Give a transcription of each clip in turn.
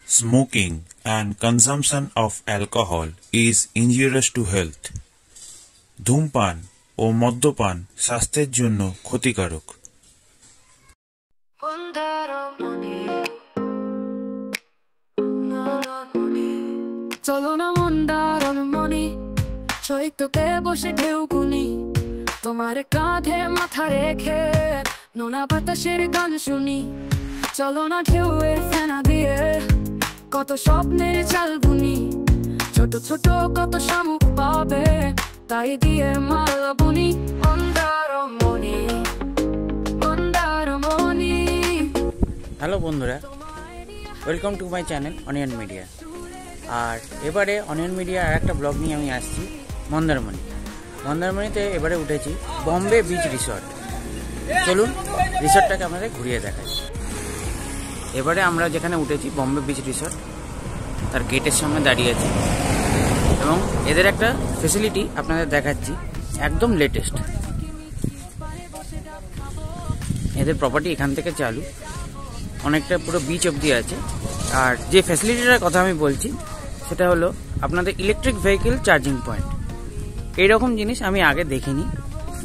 Smoking and consumption of alcohol is injurious to health. ধূমপান ও মদ্যপান স্বাস্থ্যের জন্য ক্ষতিকারক। চলো না মন্দারণ মনি, চৈত্রতে বসে ঢেউ গুনি, তোমার কাঁধে মাথা রেখে নোনা বাতাসের গান শুনি। চলো না ঢেউয়ের ফেনা দিয়ে কত স্বপ্নের চাল বুনি, ছোট ছোট কত শামুক পাবে তাই দিয়ে মাল বুনি। মন্দারমণি মন্দারমণি। হ্যালো বন্ধুরা, welcome to my channel onion media. আর এবারে অনিয়ন মিডিয়া আর একটা ব্লগ নিয়ে আমি আসছি মন্দারমণিতে এবারে উঠেছি বম্বে বিচ রিসর্ট। চলুন রিসর্টটাকে আমাদের ঘুরিয়ে দেখাই। এবারে আমরা যেখানে উঠেছি বম্বে বিচ রিসর্ট, তার গেটের সামনে দাঁড়িয়ে আছি এবং এদের একটা ফেসিলিটি আপনাদের দেখাচ্ছি, একদম লেটেস্ট। এদের প্রপার্টি এখান থেকে চালু, অনেকটা পুরো বিচ অবধি আছে। আর যে ফ্যাসিলিটিটার কথা আমি বলছি সেটা হলো আপনাদের ইলেকট্রিক ভেহিকেল চার্জিং পয়েন্ট। এইরকম জিনিস আমি আগে দেখিনি,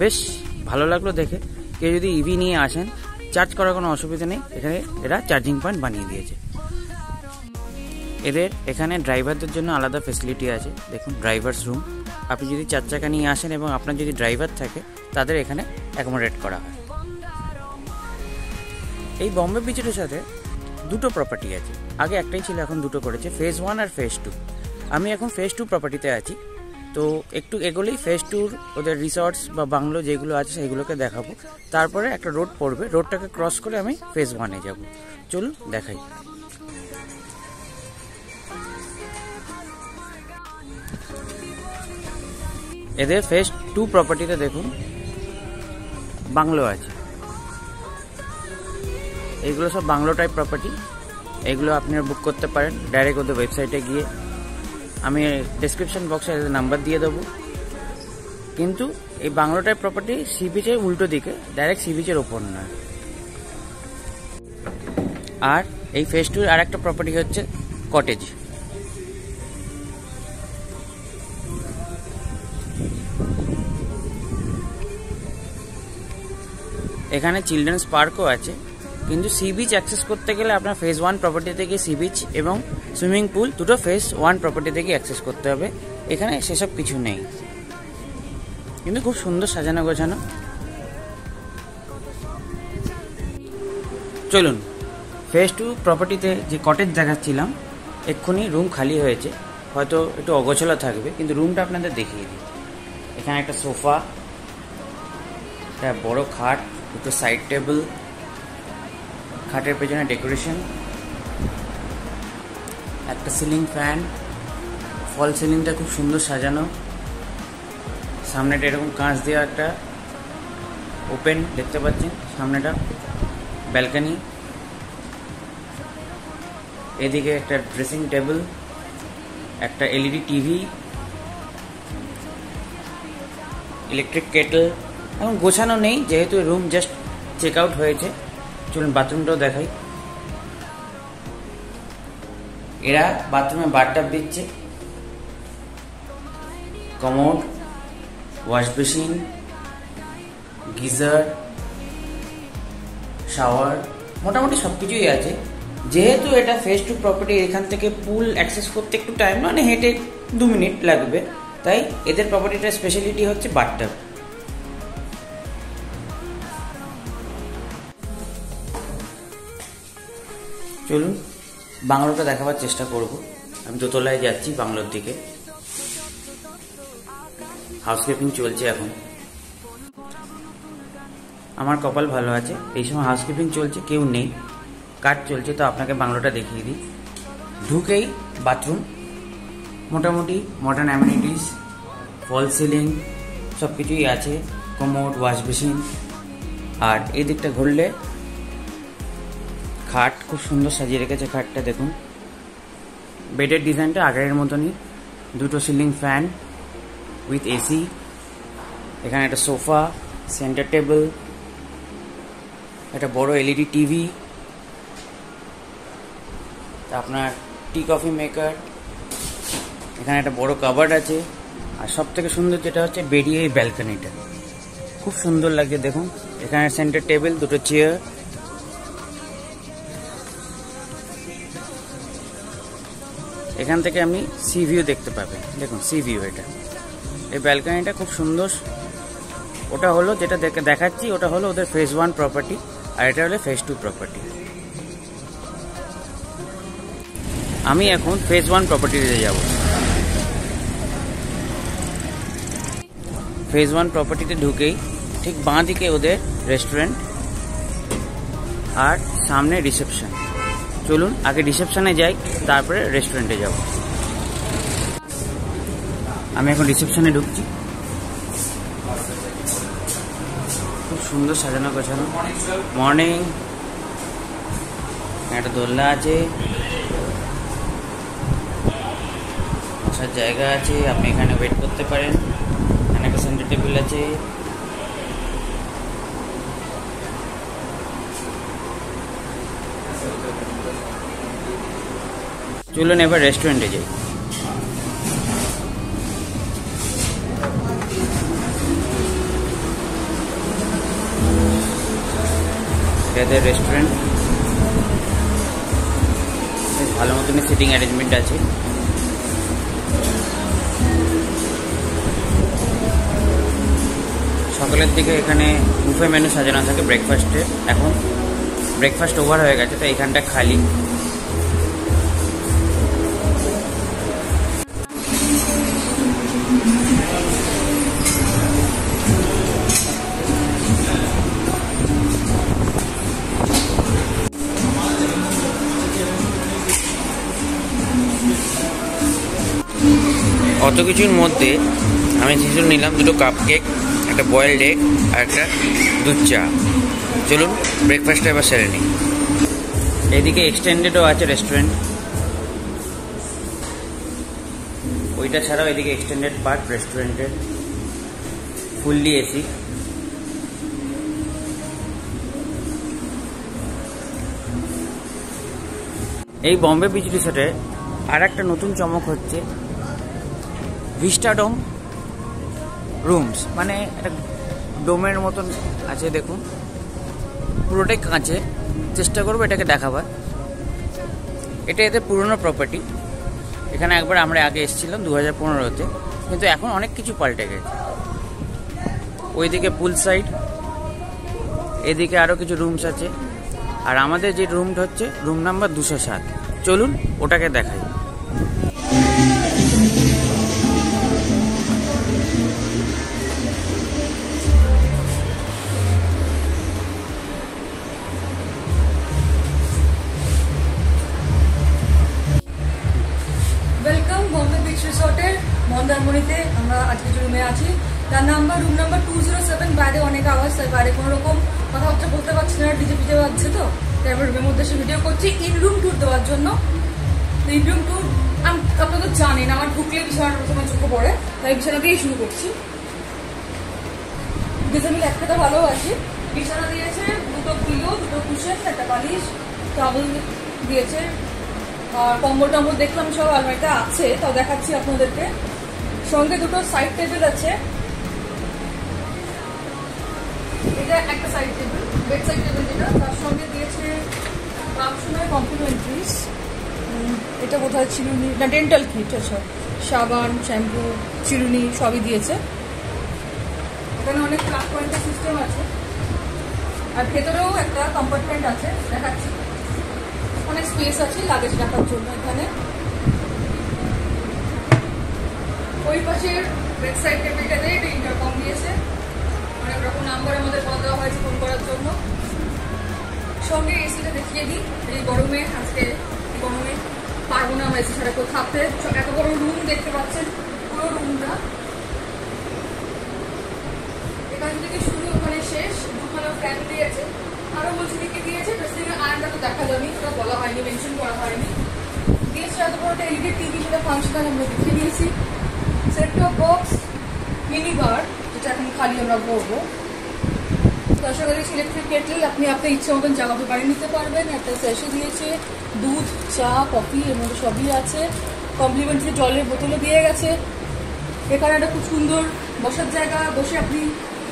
বেশ ভালো লাগলো দেখে। কেউ যদি ইভি নিয়ে আসেন, চার্জ করার কোনো অসুবিধা নেই, এখানে এরা চার্জিং পয়েন্ট বানিয়ে দিয়েছে। এদের এখানে ড্রাইভারদের জন্য আলাদা ফেসিলিটি আছে, দেখুন ড্রাইভার্স রুম। আপনি যদি 4 চাকা নিয়ে আসেন এবং আপনার যদি ড্রাইভার থাকে তাদের এখানে অ্যাকোমোডেট করা হয়। এই বম্বে বিচের সাথে দুটো প্রপার্টি আছে, আগে একটাই ছিল, এখন দুটো করেছে, ফেজ 1 আর ফেজ 2। আমি এখন ফেজ 2 প্রপার্টিতে আছি, তো একটু এগোলেই ফেজ 2 ওদের রিসর্টস বা বাংলো যেগুলো আছে সেইগুলোকে দেখাবো। তারপরে একটা রোড পড়বে, রোডটাকে ক্রস করে আমি ফেজ 1-এ যাব। চলুন দেখাই। এদের ফেজ 2 প্রপার্টিতে দেখুন বাংলো আছে, এইগুলো সব বাংলো টাইপ প্রপার্টি। এইগুলো আপনারা বুক করতে পারেন ডাইরেক্ট ওদের ওয়েবসাইটে গিয়ে, আমি ডেসক্রিপশন বক্সে এদের নাম্বার দিয়ে দেবো। কিন্তু এই বাংলো টাইপ প্রপার্টি সি বিচের উল্টো দিকে, ডাইরেক্ট সি বিচের ওপর নয়। আর এই ফেজ 2 আর একটা প্রপার্টি হচ্ছে কটেজ। এখানে চিলড্রেন্স পার্কও আছে, কিন্তু সি বিচ অ্যাক্সেস করতে গেলে আপনার ফেজ 1 প্রপার্টি থেকে সি বিচ এবং সুইমিং পুল দুটো ফেজ 1 প্রপার্টি থেকে অ্যাক্সেস করতে হবে। এখানে সেসব কিছু নেই, কিন্তু খুব সুন্দর সাজানো গোছানো। চলুন ফেজ 2 প্রপার্টিতে যে কটেজ দেখাচ্ছিলাম, এক্ষুনি রুম খালি হয়েছে, হয়তো একটু অগোছালো থাকবে, কিন্তু রুমটা আপনাদের দেখিয়ে দিই। এখানে একটা সোফা, একটা বড় খাট, দুটো সাইড টেবিল, খাটের পেছনে ডেকোরেশন, একটা সিলিং ফ্যান, ফল সিলিংটা খুব সুন্দর সাজানো, সামনেটা এরকম কাঁচ দেওয়া একটা ওপেন দেখতে পাচ্ছেন, সামনেটা ব্যালকনি, এদিকে একটা ড্রেসিং টেবিল, একটা এলইডি টিভি, ইলেকট্রিক কেটল। এখন গোছানো নেই যেহেতু রুম জাস্ট চেক আউট হয়েছে। চলুন বাথরুমটাও দেখাই। এরা বাথরুমে বাথটাব দিচ্ছে, commode, wash basin, geyser, shower, মোটামুটি সবকিছুই আছে। যেহেতু এটা ফেজ 2 প্রপার্টি, এখান থেকে পুল অ্যাক্সেস করতে একটু টাইম, মানে হেঁটে 2 মিনিট লাগবে, তাই এদের প্রপার্টিটার স্পেশালিটি হচ্ছে বাথটাব। চলুন বাংলোটা দেখাবার চেষ্টা করব। আমি দোতলায় যাচ্ছি বাংলোর দিকে। হাউসকিপিং চলছে এখন। আমার কপাল ভালো আছে, এই সময় হাউসকিপিং চলছে, কেউ নেই, কাজ চলছে, তো আপনাকে বাংলোটা দেখিয়ে দিই। ঢুকেই বাথরুম, মোটামুটি মডার্ন অ্যামিনিটিস, ফল সিলিং সব কিছুই আছে, কমোড, ওয়াশ বেসিন। আর এই দিকটা ঘুরলে খাট খুব সুন্দর সাজিয়ে রেখেছে, খাটটা দেখুন। বেডের ডিজাইনটা আগের মতনই, দুটো সিলিং ফ্যান উইথ এসি, এখানে একটা সোফা, সেন্টার টেবিল, একটা বড় এলইডি টিভি, আপনার টি কফি মেকার, এখানে একটা বড় কাবার্ড আছে। আর সব থেকে সুন্দর যেটা হচ্ছে বেরিয়ে এই ব্যালকনিটা, খুব সুন্দর লাগছে দেখুন। এখানে সেন্টার টেবিল, দুটো চেয়ার। এখান থেকে আপনি সি ভিউ দেখতে পাবেন, দেখুন সি ভিউ। এটা এই ব্যালকনিটা খুব সুন্দর। ওটা হলো যেটা দেখাচ্ছি, ওটা হলো ওদের ফেজ 1 প্রপার্টি, আর এটা হলো ফেজ 2 প্রপার্টি। আমি এখন ফেজ 1 প্রপার্টিতে যাব। ফেজ 1 প্রপার্টিতে ঢুকেই ঠিক বাঁ দিকে ওদের রেস্টুরেন্ট আর সামনে রিসেপশন। চলুন আগে রিসেপশনে যাই, তারপরে রেস্টুরেন্টে যাব। আমি এখন রিসেপশনে ঢুকছি। খুব সুন্দর সাজানো গোছানো। মর্নিং। একটা দোলনা আছে, বসার জায়গা আছে, আপনি এখানে ওয়েট করতে পারেন। এখানে একটা সেন্টার টেবিল আছে। চলুন এবার রেস্টুরেন্টে যাই। এদের রেস্টুরেন্ট বেশ ভালো মতনই সিটিং অ্যারেঞ্জমেন্ট আছে। সকালের দিকে এখানে বুফে মেনু সাজানো থাকে ব্রেকফাস্টে। এখন ব্রেকফাস্ট ওভার হয়ে গেছে, তাই এখানটা খালি। অত কিছুর মধ্যে আমি কিছু নিলাম, দুটো কাপ কেক, একটা বয়েলড এগ আর একটা দুধ চা। চলুন ব্রেকফাস্টটা এবার সেরে নিই। এদিকে এক্সটেন্ডেডও আছে রেস্টুরেন্ট, ওইটা ছাড়াও এদিকে এক্সটেন্ডেড পার্ট রেস্টুরেন্টের, ফুললি এসি। এই বম্বে বিচ রিসোর্টে আর একটা নতুন চমক হচ্ছে ভিস্টাডোম রুমস, মানে একটা ডোমের মতন আছে। দেখুন পুরোটাই কাঁচে। চেষ্টা করবো এটাকে দেখাবার। এটা এদের পুরনো প্রপার্টি। এখানে একবার আমরা আগে এসেছিলাম 2015-তে, কিন্তু এখন অনেক কিছু পাল্টে গেছে। ওইদিকে পুল সাইড, এদিকে আরও কিছু রুমস আছে। আর আমাদের যে রুমটা হচ্ছে রুম নাম্বার 207। চলুন ওটাকে দেখাই। ওয়েলকাম বম্বে বিচ রিসোর্টের মন্দারমণিতে। আমরা আজকে যে রুমে আছি তার নাম্বার রুম নাম্বার 207। বাইরে অনেক আওয়াজ, তাই বাইরে কোনো রকম কথাবার্তা বলতে পারছি না, ডিজে পিজে বাজছে, তো তাই আমরা রুমের মধ্যে এসে ভিডিও করছি ইন রুম ট্যুর দেওয়ার জন্য। ইন রুম ট্যুর আপনারা তো জানেন, আমার ঢুকলে বিছানার প্রথমে চোখে পড়ে, তাই বিছানা দিয়েই শুরু করছি। বিছানা এক কথা ভালোবাসি। বিছানা দিয়েছে, দুটো পিলো, দুটো কুশন, একটা বালিশ, টাওয়েল দিয়েছে। আর কম্বল টম্বল দেখলাম সব আলমারিতে আছে, তাও দেখাচ্ছি আপনাদেরকে। সঙ্গে দুটো সাইড টেবিল আছে। এটা একটা side table, bed side table যেটা, তার সঙ্গে দিয়েছে বাথরুমের কমপ্লিমেন্টারিজ। এটা বোধহয় চিরুনি না, ডেন্টাল কিট। আচ্ছা, সাবান, শ্যাম্পু, চিরুনি সবই দিয়েছে। এখানে অনেক প্লাগ পয়েন্টের সিস্টেম আছে। আর ভেতরেও একটা কম্পার্টমেন্ট আছে, দেখাচ্ছি। অনেক স্পেস আছে লাগেজ রাখার জন্য এখানে। ওই পাশের বেড সাইড টেবিলটাতে এটা ইন্টারকম দিয়েছে। অনেক রকম নাম্বার আমাদের বলা দেওয়া হয়েছে ফোন করার জন্য। সঙ্গে এসিটা দেখিয়ে দিই। এই গরমে, আজকে গরমে পারবো না আমরা এসি ছাড়া কেউ থাকতে। এত বড় রুম দেখতে পাচ্ছেন, পুরো রুমটা এখান থেকে শুরু, ওখানে শেষ। দুখানা ফ্যান দিয়েছে, আরো বলছি দিকে দিয়েছে। ড্রেসিং আয়রনটা তো দেখা যায়নি, ওটা বলা হয়নি, মেনশন করা হয়নি। দিয়েছে এত বড় একটা এলইডি টিভি, সেটা ফাংশনাল আমরা দেখে নিয়েছি। সেট টপ বক্স, মিনি বার, যেটা এখন খালি আমরা করবো। তার সঙ্গে দিয়েছে ইলেকট্রিক কেটল, আপনি আপনার ইচ্ছে মতন চা কফি বানিয়ে নিতে পারবেন। একটা স্যাশে দিয়েছে দুধ, চা, কফি, এর মধ্যে সবই আছে। কমপ্লিমেন্টারি জলের বোতলও দিয়ে গেছে। এখানে একটা খুব সুন্দর বসার জায়গা, বসে আপনি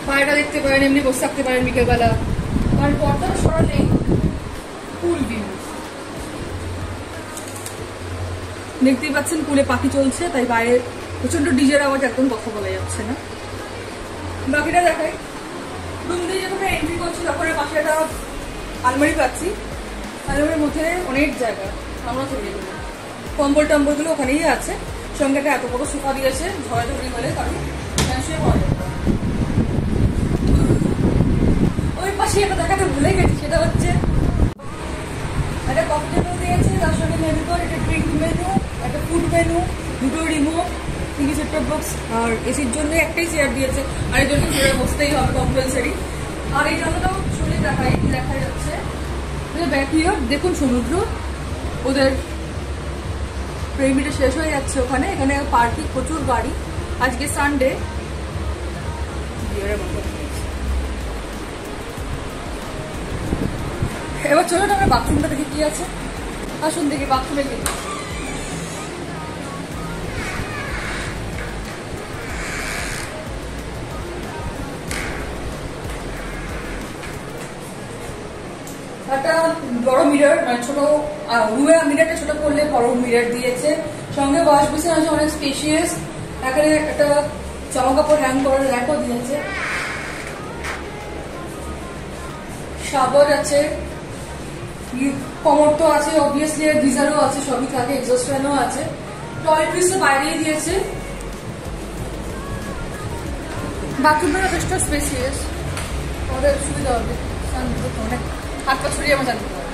বাইরেটা দেখতে পারেন, এমনি বসে থাকতে পারেন বিকেলবেলা। আর পর্দাটা সরালেই পুল ভিউ, দেখতেই পাচ্ছেন পুলে পাখি চলছে, তাই বাইরে প্রচন্ড ডিজের আওয়াজ, একদম কথা বলা যাচ্ছে না। বাকিটা দেখাই। রুম দিয়ে যখন এন্ট্রি করছি তখন পাশে একটা আলমারি পাচ্ছি, আলমারির মধ্যে অনেক জায়গা, আমরা চলে যাবো। কম্বল টম্বলগুলো ওখানেই আছে, সঙ্গে একটা এত বড় সোফা দিয়েছে, ঝড়াঝড়ি হলে কারণ শুয়ে পড়া যাবে। ওই পাশে একটা দেখাতে ভুলে গেছি, সেটা হচ্ছে একটা কফি টেবিল দিয়েছে, তার সঙ্গে মেনু কার্ড, একটা ড্রিঙ্ক মেনু, একটা ফুড মেনু, দুটো রিমোট, তিনটি সেটটপ বক্স, আর এসির জন্য একটাই চেয়ার দিয়েছে, আর এই জন্য চেয়ারে বসতেই হবে কম্পালসারি। আর এই জায়গাটাও শুনে দেখাই, দেখা যাচ্ছে ব্যাকইয়ার্ড, দেখুন সমুদ্র, ওদের প্রেমিটা শেষ হয়ে যাচ্ছে ওখানে। এখানে পার্কিং, প্রচুর গাড়ি, আজকে সানডে। এবার চলুন আমরা বাথরুমটা দেখি কি আছে। আসুন দেখি বাথরুমে গিয়ে। একটা বড় মিরর, মানে ছোট রুমে মিররটা ছোট করলে বড় মিরর দিয়েছে, সঙ্গে ওয়াশ বেসিন আছে অনেক স্পেশিয়াস। এখানে একটা জামা কাপড় হ্যাং করার র্যাকও দিয়েছে, শাওয়ার আছে, কমোড তো আছে অবভিয়াসলি, গিজারও আছে, সবই থাকে, এক্সস্ট ফ্যানও আছে। টয়লেট্রিস তো বাইরেই দিয়েছে। বাথরুমটা যথেষ্ট স্পেসিয়াস, আমাদের সুবিধা হবে, অনেক হাত পা ছড়িয়ে আমার জানতে পারবে।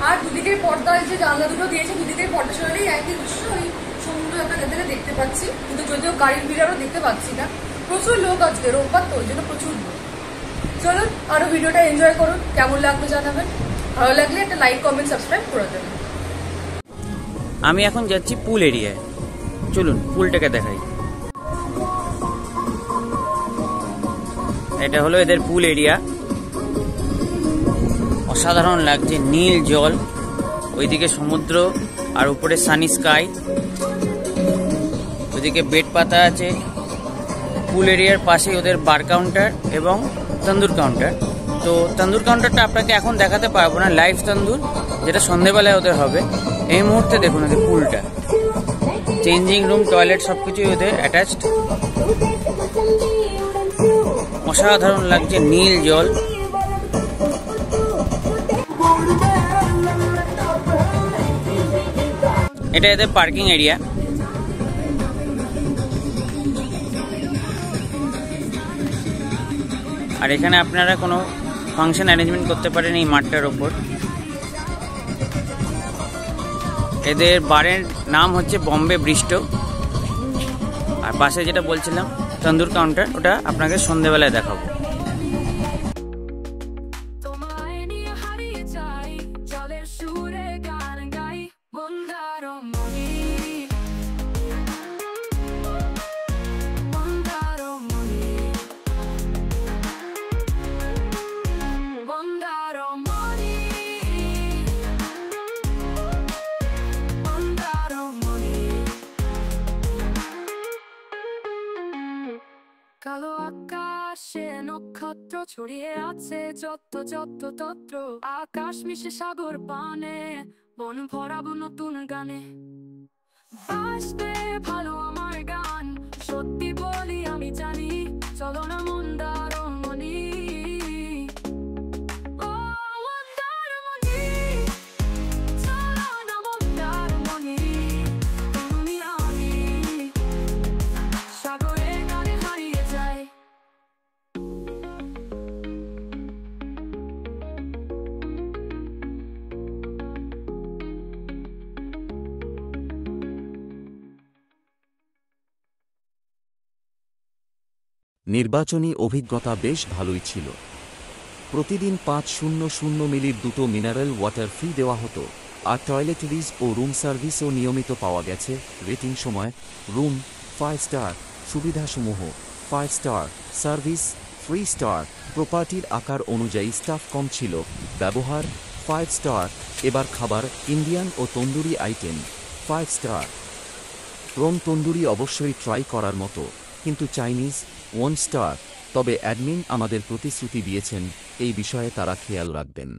আর দুদিকে পর্দা, যে জানলা দুটো দিয়েছে, দুদিকে পর্দা সরালেই একই দৃশ্য, ওই সমুদ্র আপনাদের থেকে দেখতে পাচ্ছি, কিন্তু যদিও গাড়ির ভিড়ারও দেখতে পাচ্ছি না। প্রচুর লোক আজকে রোববার, তো ওই জন্য প্রচুর লোক। চলুন আরো ভিডিওটা এনজয় করুন, কেমন লাগবে জানাবেন, ভালো লাগলে একটা লাইক, কমেন্ট, সাবস্ক্রাইব করে দেবেন। আমি এখন যাচ্ছি পুল এরিয়ায়, চলুন পুলটাকে দেখাই। এটা হলো এদের পুল এরিয়া, অসাধারণ লাগছে, নীল জল, ওইদিকে সমুদ্র আর উপরে সানি স্কাই, ওইদিকে বেড পাতা আছে। পুল এরিয়ার পাশে ওদের বার কাউন্টার এবং তন্দুর কাউন্টার। তো তন্দুর কাউন্টারটা আপনাকে এখন দেখাতে পারবো না, লাইভ তন্দুর, যেটা সন্ধেবেলায় ওদের হবে। এই মুহূর্তে দেখুন ওদের পুলটা, চেঞ্জিং রুম, টয়লেট সবকিছুই ওদের অ্যাটাচড। অসাধারণ লাগছে, নীল জল। এটা এদের পার্কিং এরিয়া। আর এখানে আপনারা কোনো ফাংশন অ্যারেঞ্জমেন্ট করতে পারেন এই মাঠটার ওপর। এদের বারের নাম হচ্ছে বম্বে ব্রিস্টো। আর পাশে যেটা বলছিলাম তন্দুর কাউন্টার, ওটা আপনাকে সন্ধ্যেবেলায় দেখাবো। কালো আকাশে নক্ষত্র ছড়িয়ে আছে যত্র যত্র তত্র, আকাশ মিশে সাগর পানে, মন ভরাবো নতুন গানে। আসবে ভালো আমার গান, সত্যি বলি আমি জানি, চলো না মন্দারমণি। নির্বাচনী অভিজ্ঞতা বেশ ভালোই ছিল। প্রতিদিন 500 মিলির দুটো মিনারেল ওয়াটার ফ্রি দেওয়া হতো, আর টয়লেটরিজ ও রুম সার্ভিসও নিয়মিত পাওয়া গেছে। রেটিং সময়: রুম 5 স্টার, সুবিধাসমূহ 5 স্টার, সার্ভিস 3 স্টার, প্রপার্টির আকার অনুযায়ী স্টাফ কম ছিল, ব্যবহার 5 স্টার, এবার খাবার ইন্ডিয়ান ও tandoori item 5 star. Prawn tandoori অবশ্যই ট্রাই করার মতো, কিন্তু চাইনিজ 1 স্টার। তবে অ্যাডমিন আমাদের প্রতিশ্রুতি দিয়েছেন এই বিষয়ে তারা খেয়াল রাখবেন।